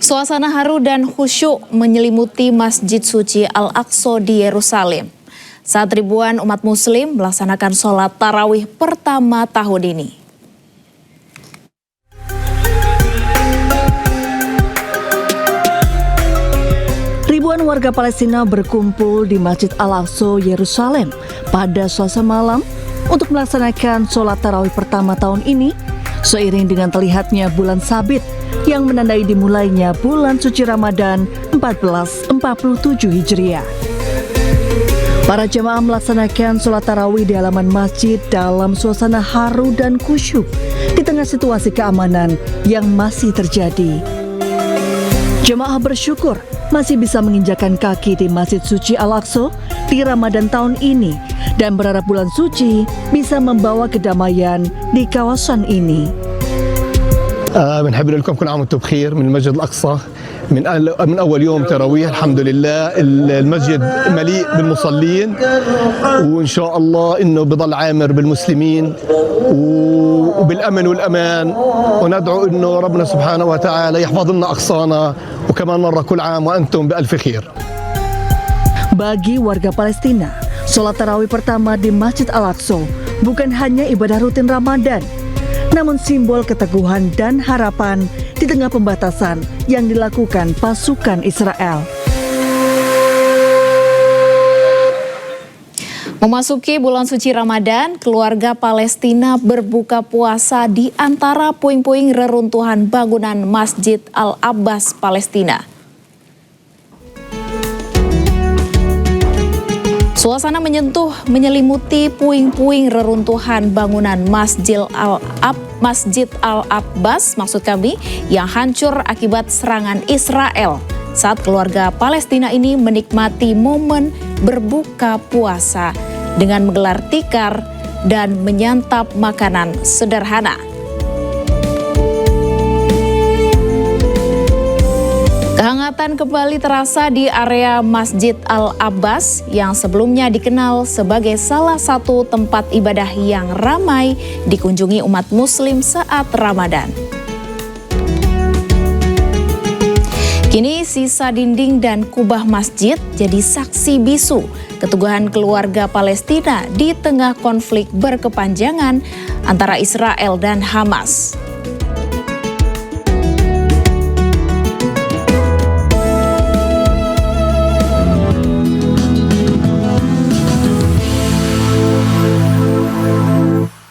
Suasana haru dan khusyuk menyelimuti Masjid Suci Al-Aqsa di Yerusalem saat ribuan umat muslim melaksanakan sholat tarawih pertama tahun ini. Ribuan warga Palestina berkumpul di Masjid Al-Aqsa Yerusalem pada Selasa malam untuk melaksanakan sholat tarawih pertama tahun ini seiring dengan terlihatnya bulan sabit yang menandai dimulainya bulan suci Ramadan 1447 Hijriah. Para jemaah melaksanakan sholat tarawih di halaman masjid dalam suasana haru dan khusyuk di tengah situasi keamanan yang masih terjadi. Jemaah bersyukur masih bisa menginjakan kaki di Masjid Suci Al-Aqsa di Ramadan tahun ini dan berharap bulan suci bisa membawa kedamaian di kawasan ini. بنحب نقول لكم كل عام وانتم بخير من المسجد الأقصى من أول يوم تراويح الحمد لله المسجد مليء بالمصلين وإن شاء الله إنه بضل عامر بالمسلمين وبالأمن والأمان وندعو إنه ربنا سبحانه وتعالى يحفظ لنا أقصانا وكمان مرة كل عام وأنتم بألف خير. Bagi warga Palestina, sholat tarawih pertama di Masjid Al-Aqsa bukan hanya ibadah rutin Ramadan, namun simbol keteguhan dan harapan di tengah pembatasan yang dilakukan pasukan Israel. Memasuki bulan suci Ramadan, keluarga Palestina berbuka puasa di antara puing-puing reruntuhan bangunan Masjid Al-Abbas Palestina. Suasana menyelimuti puing-puing reruntuhan bangunan Masjid Al-Abbas yang hancur akibat serangan Israel saat keluarga Palestina ini menikmati momen berbuka puasa dengan menggelar tikar dan menyantap makanan sederhana. Kehangatan kembali terasa di area Masjid Al-Abbas yang sebelumnya dikenal sebagai salah satu tempat ibadah yang ramai dikunjungi umat Muslim saat Ramadan. Kini sisa dinding dan kubah masjid jadi saksi bisu keteguhan keluarga Palestina di tengah konflik berkepanjangan antara Israel dan Hamas.